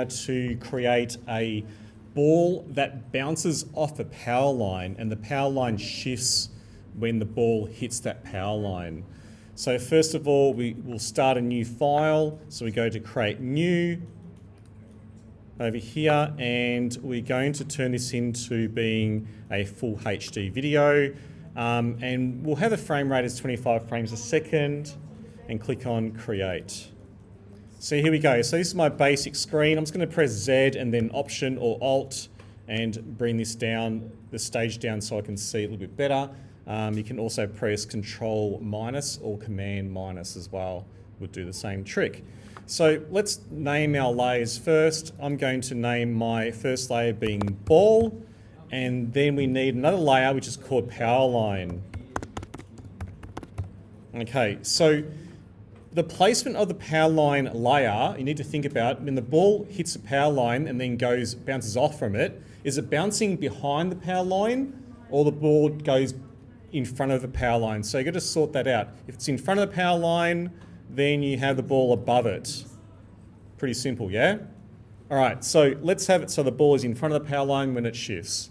to create a ball that bounces off a power line, and the power line shifts when the ball hits that power line. So first of all, we will start a new file. So we go to create new over here, and we're going to turn this into being a full HD video. And we'll have the frame rate as 25 frames a second and click on create. So here we go. So this is my basic screen. I'm just going to press Z and then Option or Alt and bring this down, the stage down, so I can see it a little bit better. You can also press Control minus or Command minus as well. Would do the same trick. So let's name our layers first. I'm going to name my first layer being ball, and then we need another layer which is called powerline. Okay, so the placement of the powerline layer, you need to think about when the ball hits the power line and then bounces off from it. Is it bouncing behind the power line, or the ball goes in front of the power line? So you've got to sort that out. If it's in front of the power line, then you have the ball above it. Pretty simple, yeah? All right, so let's have it so the ball is in front of the power line when it shifts.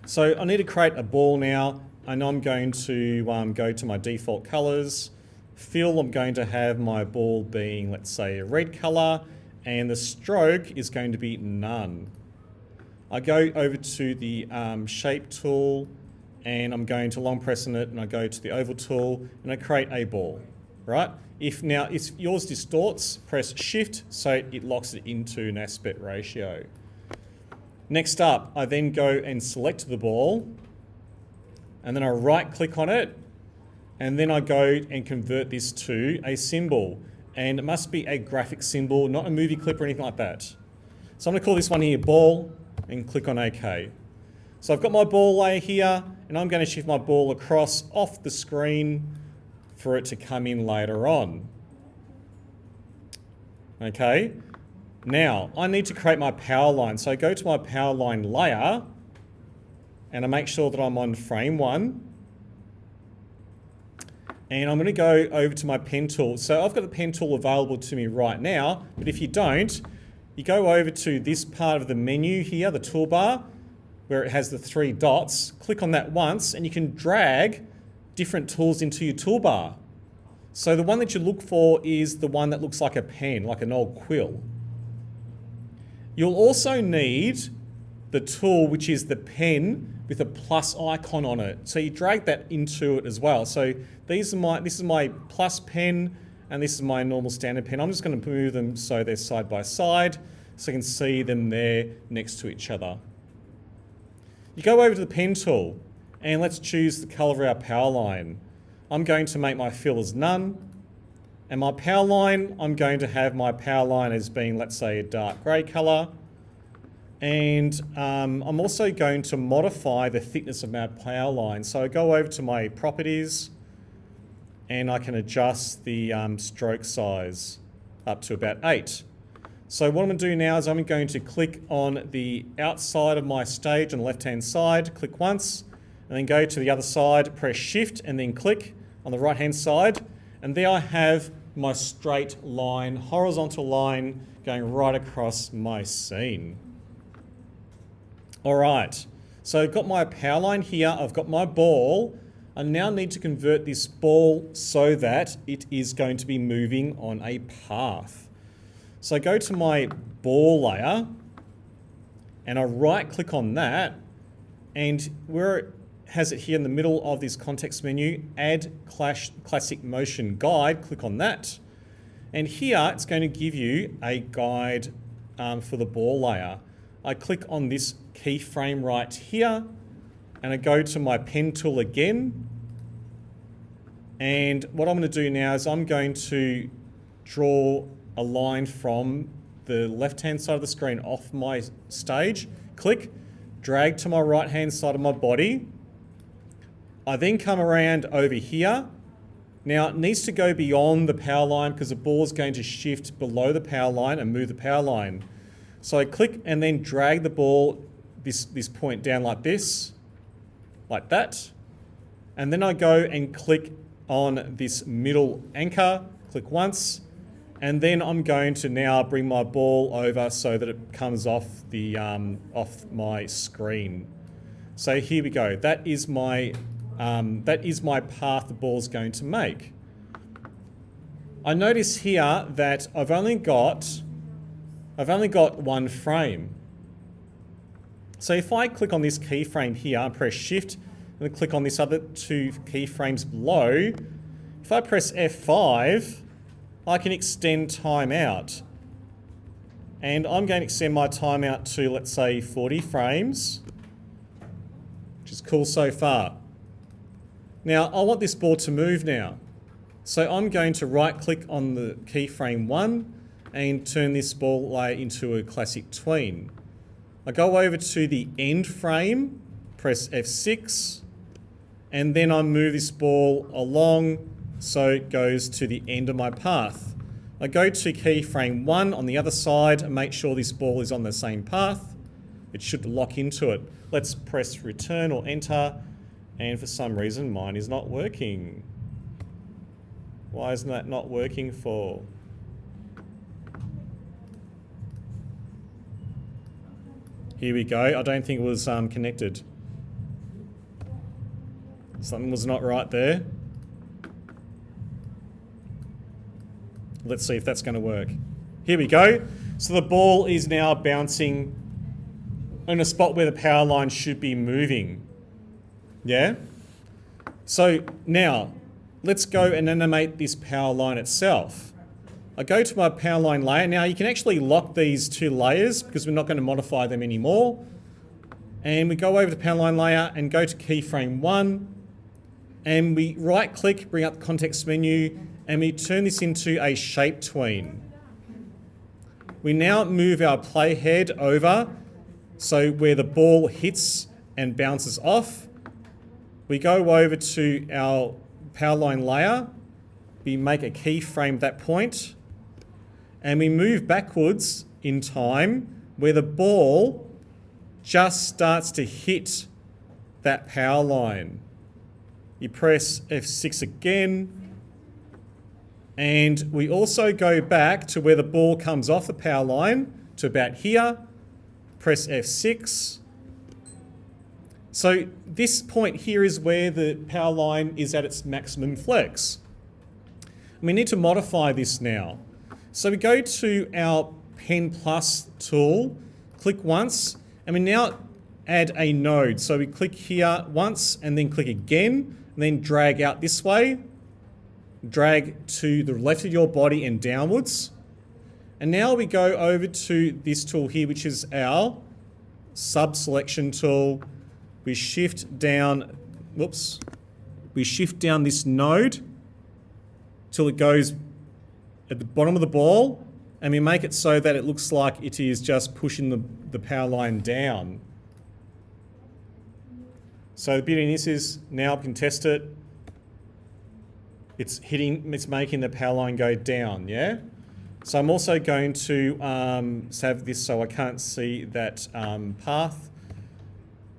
So I need to create a ball now, and I'm going to go to my default colors. Fill, I'm going to have my ball being, let's say, a red color, and the stroke is going to be none. I go over to the shape tool, and I'm going to long press on it, and I go to the oval tool, and I create a ball, right? If yours distorts, press Shift so it locks it into an aspect ratio. Next up, I then go and select the ball, and then I right click on it, and then I go and convert this to a symbol. And it must be a graphic symbol, not a movie clip or anything like that. So I'm going to call this one here ball, and click on OK. So I've got my ball layer here, and I'm going to shift my ball across off the screen for it to come in later on. Okay, now I need to create my power line. So I go to my power line layer, and I make sure that I'm on frame 1. And I'm going to go over to my pen tool. So I've got the pen tool available to me right now, but if you don't, you go over to this part of the menu here, the toolbar, where it has the 3 dots. Click on that once, and you can drag different tools into your toolbar. So the one that you look for is the one that looks like a pen, like an old quill. You'll also need the tool which is the pen with a plus icon on it. So you drag that into it as well. So this is my plus pen, and this is my normal standard pen. I'm just going to move them so they're side by side, so you can see them there next to each other. You go over to the pen tool, and let's choose the color of our power line. I'm going to make my fill as none, and my power line, I'm going to have my power line as being, let's say, a dark grey color. And I'm also going to modify the thickness of my power line. So I go over to my properties, and I can adjust the stroke size up to about 8. So what I'm going to do now is I'm going to click on the outside of my stage on the left-hand side, click once, and then go to the other side, press Shift, and then click on the right-hand side. And there I have my straight line, horizontal line, going right across my scene. All right, so I've got my power line here, I've got my ball. I now need to convert this ball so that it is going to be moving on a path. So I go to my ball layer, and I right click on that, and where it has it here in the middle of this context menu, Add Classic Motion Guide, click on that. And here it's going to give you a guide for the ball layer. I click on this keyframe right here, and I go to my pen tool again. And what I'm going to do now is I'm going to draw a line from the left-hand side of the screen off my stage. Click, drag to my right-hand side of my body. I then come around over here. Now it needs to go beyond the power line because the ball is going to shift below the power line and move the power line. So I click and then drag the ball this point down like this, like that. And then I go and click on this middle anchor, click once, And then I'm going to now bring my ball over so that it comes off the off my screen. So here we go. That is my path the ball's going to make. I notice here that I've only got one frame. So if I click on this keyframe here and press Shift and then click on this other two keyframes below, if I press F5, I can extend timeout. And I'm going to extend my timeout to, let's say, 40 frames, which is cool so far. Now, I want this ball to move now. So I'm going to right-click on the keyframe 1 and turn this ball layer into a classic tween. I go over to the end frame, press F6, and then I move this ball along so it goes to the end of my path. I go to keyframe 1 on the other side and make sure this ball is on the same path. It should lock into it. Let's press return or enter, and for some reason mine is not working. Why isn't that not working for? Here we go. I don't think it was connected. Something was not right there. Let's see if that's going to work. Here we go. So the ball is now bouncing in a spot where the power line should be moving. Yeah? So now, let's go and animate this power line itself. I go to my power line layer. Now you can actually lock these two layers because we're not going to modify them anymore. And we go over to power line layer and go to keyframe 1. And we right click, bring up the context menu, and we turn this into a shape tween. We now move our playhead over so where the ball hits and bounces off. We go over to our power line layer. We make a keyframe at that point. And we move backwards in time where the ball just starts to hit that power line. You press F6 again. And we also go back to where the ball comes off the power line to about here. Press F6. So this point here is where the power line is at its maximum flex. We need to modify this now. So we go to our Pen Plus tool, click once, and we now add a node. So we click here once and then click again, and then drag out this way, drag to the left of your body and downwards. And now we go over to this tool here, which is our sub-selection tool. We shift down, we shift down this node till it goes at the bottom of the ball, and we make it so that it looks like it is just pushing the power line down. So the beauty in this is now we can test it. It's making the power line go down, yeah? So I'm also going to have this so I can't see that path.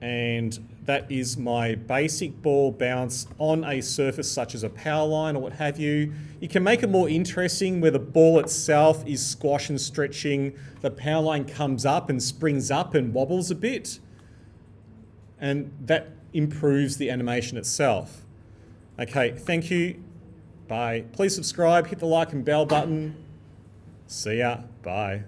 And that is my basic ball bounce on a surface such as a power line or what have you. You can make it more interesting where the ball itself is squash and stretching. The power line comes up and springs up and wobbles a bit. And that improves the animation itself. Okay, thank you. Bye. Please subscribe, hit the like and bell button. See ya. Bye.